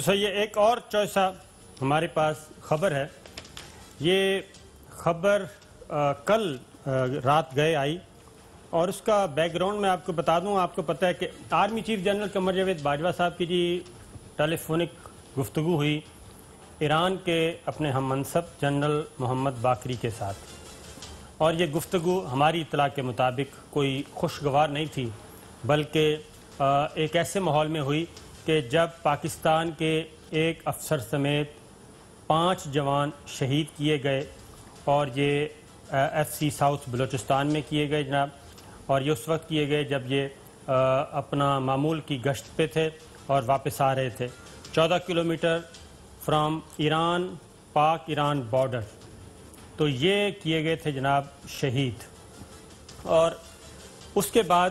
سر یہ ایک اور چوائسا ہمارے پاس خبر ہے. یہ خبر کل رات گئے آئی اور اس کا بیک گراؤنڈ میں آپ کو بتا دوں. آپ کو پتہ ہے کہ army chief general Qamar Javed Bajwa صاحب کی ٹیلی فونک گفتگو ہوئی ایران کے اپنے ہم منصب جنرل محمد باقری کے ساتھ، اور یہ گفتگو ہماری اطلاع کے مطابق کوئی خوشگوار نہیں تھی، بلکہ ایک ایسے ماحول میں ہوئی کہ جب پاکستان کے ایک افسر سمیت 5 جوان شہید کیے گئے، اور یہ ایف سی ساؤتھ بلوچستان میں کیے گئے جناب. اور یہ اس وقت کیے گئے جب یہ اپنا معمول کی گشت پہ تھے اور واپس آ رہے تھے 14 کلومیٹر فرام ایران پاک ایران بارڈر. تو یہ کیے گئے تھے جناب شہید. اور اس کے بعد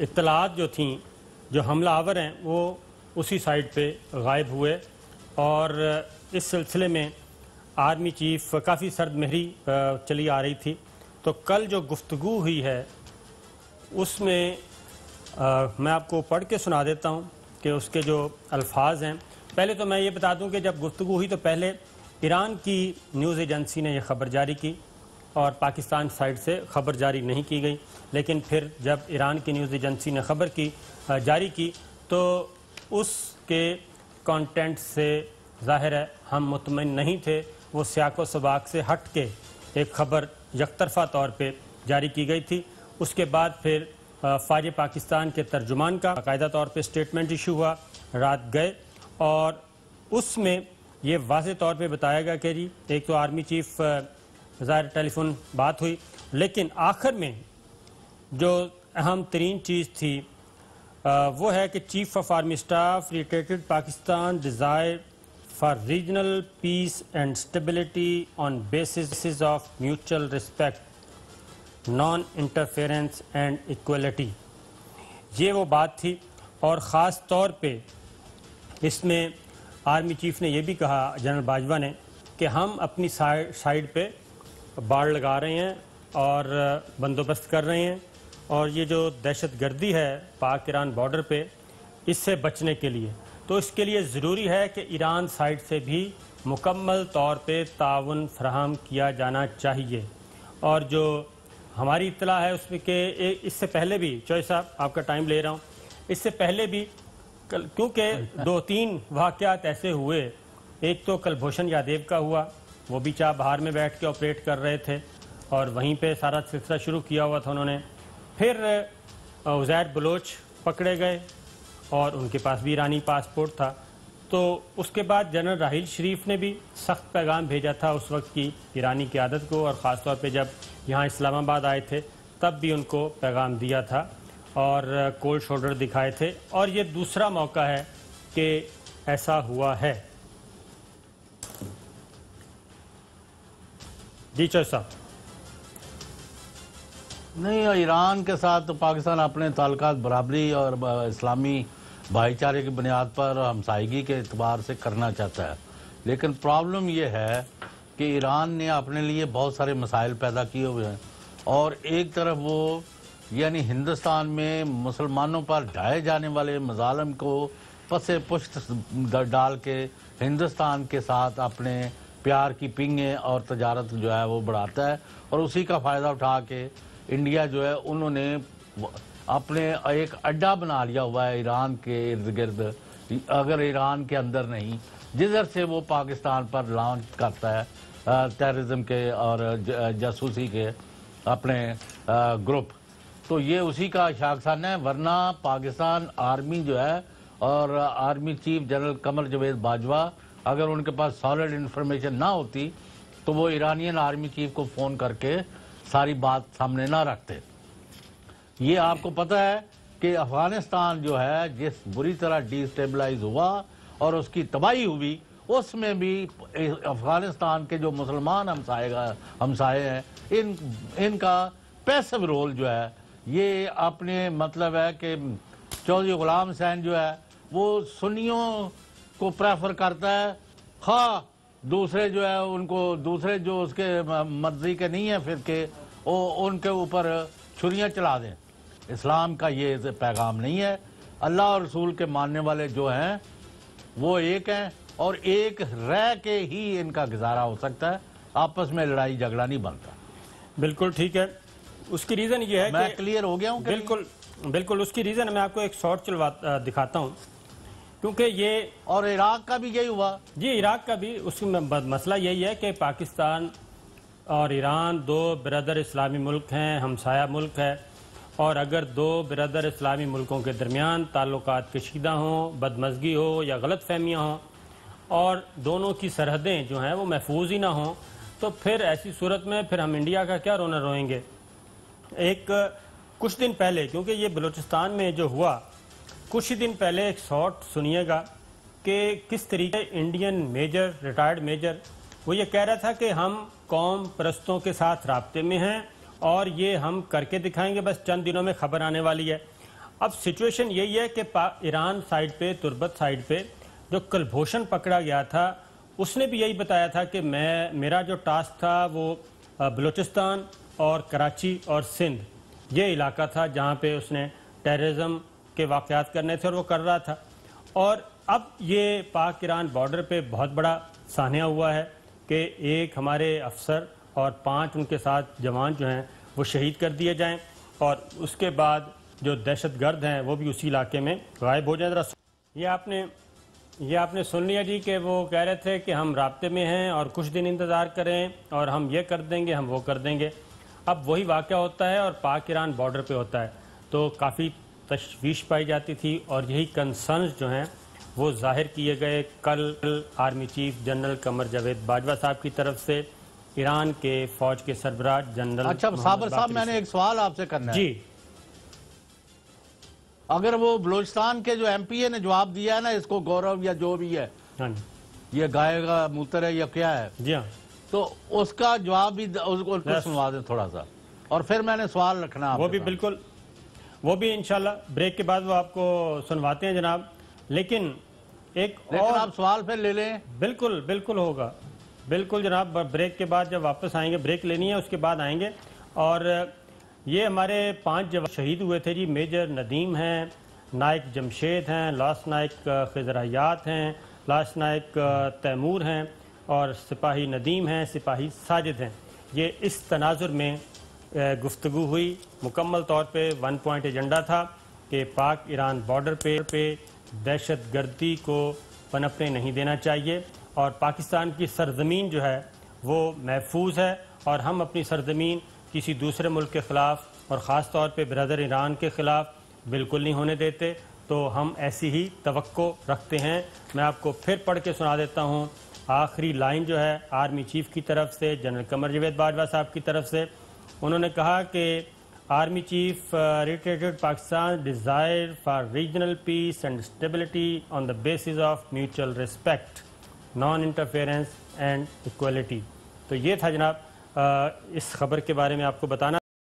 اطلاعات جو تھیں، جو حملہ آور ہیں وہ اسی سائٹ پہ غائب ہوئے، اور اس سلسلے میں آرمی چیف کافی سرد مہری چلی آ رہی تھی. تو کل جو گفتگو ہوئی ہے اس میں میں آپ کو پڑھ کے سنا دیتا ہوں کہ اس کے جو الفاظ ہیں. پہلے تو میں یہ بتا دوں کہ جب گفتگو ہوئی تو پہلے ایران کی نیوز ایجنسی نے یہ خبر جاری کی اور پاکستان سائٹ سے خبر جاری نہیں کی گئی. لیکن پھر جب ایران کی نیوز ایجنسی نے خبر جاری کی تو اس کے کانٹینٹ سے ظاہر ہے ہم مطمئن نہیں تھے. وہ سیاق و سباق سے ہٹ کے ایک خبر یک طرفہ طور پہ جاری کی گئی تھی. اس کے بعد پھر فوج پاکستان کے ترجمان کا باقاعدہ طور پہ اسٹیٹمنٹ ایشو ہوا رات گئے، اور اس میں یہ واضح طور پہ بتایا گیا کہ جی ایک تو آرمی چیف ظاہر ٹیلی فون بات ہوئی، لیکن آخر میں جو اہم ترین چیز تھی وہ ہے کہ chief of army staff retreated Pakistan desire for regional piece and stability on basis of mutual respect naan interference and equality. یہ وہ بات تھی. اور خاص طور پہ اس میں آرمی چیف نے یہ بھی کہا جنرل باجوہ نے کہ ہم اپنی سائڈ پہ باڑ لگا رہے ہیں اور بندوبست کر رہے ہیں، اور یہ جو دہشت گردی ہے پاک ایران بارڈر پہ اس سے بچنے کے لیے تو اس کے لیے ضروری ہے کہ ایران سائڈ سے بھی مکمل طور پہ تعاون فراہم کیا جانا چاہیے. اور جو ہماری اطلاع ہے اس میں کہ اس سے پہلے بھی چوہے صاحب آپ کا ٹائم لے رہا ہوں، اس سے پہلے بھی کیونکہ 2-3 واقعات ایسے ہوئے. ایک تو کلبھوشن یادیو کا ہوا، وہ بھی چاہ بہار میں بیٹھ کے آپریٹ کر رہے تھے اور وہیں پہ سارا سلسلہ شروع کیا ہوا تھا انہوں نے. پھر عزیر بلوچ پکڑے گئے اور ان کے پاس بھی ایرانی پاسپورٹ تھا. تو اس کے بعد جنرل راحیل شریف نے بھی سخت پیغام بھیجا تھا اس وقت کی ایرانی قیادت کو، اور خاص طور پہ جب یہاں اسلام آباد آئے تھے تب بھی ان کو پیغام دیا تھا اور کولڈ شولڈر دکھائے تھے. اور یہ دوسرا موقع ہے کہ ایسا ہوا ہے. جی چوہے صاحب. نہیں، ایران کے ساتھ تو پاکستان اپنے تعلقات برابری اور اسلامی بھائی چارے کی بنیاد پر ہمسائیگی کے اعتبار سے کرنا چاہتا ہے. لیکن پرابلم یہ ہے کہ ایران نے اپنے لیے بہت سارے مسائل پیدا کیے ہوئے ہیں، اور ایک طرف وہ یعنی ہندوستان میں مسلمانوں پر ڈھائے جانے والے مظالم کو پس پشت ڈال کے ہندوستان کے ساتھ اپنے پیار کی پنگیں اور تجارت جو ہے وہ بڑھاتا ہے، اور اسی کا فائدہ اٹھا کے انڈیا جو ہے انہوں نے اپنے ایک اڈا بنا لیا ہوا ہے ایران کے ارد گرد. اگر ایران کے اندر نہیں، جدھر سے وہ پاکستان پر لانچ کرتا ہے ٹیررزم کے اور جاسوسی کے اپنے گروپ. تو یہ اسی کا شاخسانہ ہے. ورنہ پاکستان آرمی جو ہے اور army chief general Qamar Javed Bajwa اگر ان کے پاس سالڈ انفارمیشن نہ ہوتی تو وہ ایرانین آرمی چیف کو فون کر کے ساری بات سامنے نہ رکھتے. یہ آپ کو پتہ ہے کہ افغانستان جو ہے جس بری طرح ڈی سٹیبلائز ہوا اور اس کی تباہی ہوئی، اس میں بھی افغانستان کے جو مسلمان ہمسائے ہیں ان کا پیسو رول جو ہے یہ اپنے مطلب ہے کہ چودھری غلام حسین جو ہے وہ سنیوں کو پریفر کرتا ہے، خواہ دوسرے جو ہے ان کو دوسرے جو اس کے مرضی کے نہیں ہیں فرقے وہ ان کے اوپر چھریاں چلا دیں. اسلام کا یہ پیغام نہیں ہے. اللہ اور رسول کے ماننے والے جو ہیں وہ ایک ہیں اور ایک رہ کے ہی ان کا گزارا ہو سکتا ہے، آپس میں لڑائی جھگڑا نہیں بنتا۔ بالکل ٹھیک ہے، اس کی ریزن یہ ہے میں کہ کلیئر ہو گیا ہوں؟ بالکل اس کی ریزن میں آپ کو ایک شارٹ دکھاتا ہوں، کیونکہ یہ اور عراق کا بھی یہی ہوا۔ جی عراق کا بھی، اس میں مسئلہ یہی ہے کہ پاکستان اور ایران دو برادر اسلامی ملک ہیں، ہمسایہ ملک ہے، اور اگر دو برادر اسلامی ملکوں کے درمیان تعلقات کشیدہ ہوں، بدمزگی ہو یا غلط فہمیاں ہوں، اور دونوں کی سرحدیں جو ہیں وہ محفوظ ہی نہ ہوں، تو پھر ایسی صورت میں پھر ہم انڈیا کا کیا رونا روئیں گے۔ کچھ دن پہلے، کیونکہ یہ بلوچستان میں جو ہوا، کچھ ہی دن پہلے ایک شارٹ سنیے گا کہ کس طریقے انڈین میجر، ریٹائرڈ میجر، وہ یہ کہہ رہا تھا کہ ہم قوم پرستوں کے ساتھ رابطے میں ہیں اور یہ ہم کر کے دکھائیں گے، بس چند دنوں میں خبر آنے والی ہے۔ اب سچویشن یہی ہے کہ ایران سائیڈ پہ، تربت سائیڈ پہ جو کلبھوشن پکڑا گیا تھا، اس نے بھی یہی بتایا تھا کہ میرا جو ٹاسک تھا وہ بلوچستان اور کراچی اور سندھ یہ علاقہ تھا جہاں پہ اس نے ٹیررزم کے واقعات کرنے تھے اور وہ کر رہا تھا۔ اور اب یہ پاک ایران بارڈر پہ بہت بڑا سانحہ ہوا ہے کہ ایک ہمارے افسر اور 5 ان کے ساتھ جوان جو ہیں وہ شہید کر دیے جائیں، اور اس کے بعد جو دہشت گرد ہیں وہ بھی اسی علاقے میں غائب ہو جائیں۔ یہ آپ نے سن لیا جی کہ وہ کہہ رہے تھے کہ ہم رابطے میں ہیں اور کچھ دن انتظار کریں اور ہم یہ کر دیں گے، ہم وہ کر دیں گے۔ اب وہی واقعہ ہوتا ہے اور پاک ایران بارڈر پہ ہوتا ہے، تو کافی تشویش پائی جاتی تھی، اور یہی کنسرنز جو ہیں وہ ظاہر کیے گئے کل army chief general Qamar Javed Bajwa صاحب کی طرف سے ایران کے فوج کے سربراہ جنرل۔ اچھا صابر صاحب، میں نے ایک سوال آپ سے کرنا ہے۔ جی، اگر وہ بلوچستان کے جو ایم پی اے نے جواب دیا ہے نا، اس کو گورو یا جو بھی ہے، ہاں جی، یہ گائے کا موتر ہے یا کیا ہے، جی ہاں، تو اس کا جواب بھی اس کو سنوا دیں تھوڑا سا، اور پھر میں نے سوال رکھنا آپ وہ بھی بالکل، وہ بھی انشاءاللہ بریک کے بعد وہ آپ کو سنواتے ہیں جناب۔ لیکن آپ سوال پھر لے لیں۔ بالکل ہوگا، بالکل جناب، بریک کے بعد جب واپس آئیں گے، بریک لینی ہے، اس کے بعد آئیں گے۔ اور یہ ہمارے 5 جوان شہید ہوئے تھے جی، میجر ندیم ہیں، نائک جمشید ہیں، لاس نائک خضر حیات ہیں، لاس نائک تیمور ہیں، اور سپاہی ندیم ہیں، سپاہی ساجد ہیں۔ یہ اس تناظر میں گفتگو ہوئی، مکمل طور پہ 1 پوائنٹ ایجنڈا تھا کہ پاک ایران بارڈر پہ دہشت گردی کو پنپنے نہیں دینا چاہیے، اور پاکستان کی سرزمین جو ہے وہ محفوظ ہے، اور ہم اپنی سرزمین کسی دوسرے ملک کے خلاف اور خاص طور پہ برادر ایران کے خلاف بالکل نہیں ہونے دیتے، تو ہم ایسی ہی توقع رکھتے ہیں۔ میں آپ کو پھر پڑھ کے سنا دیتا ہوں، آخری لائن جو ہے آرمی چیف کی طرف سے، جنرل قمر جاوید باجوہ صاحب کی طرف سے، انہوں نے کہا کہ army chief reiterated Pakistan's desire for regional peace and stability on the basis of mutual respect, non-interference and equality۔ تو یہ تھا جناب اس خبر کے بارے میں آپ کو بتانا۔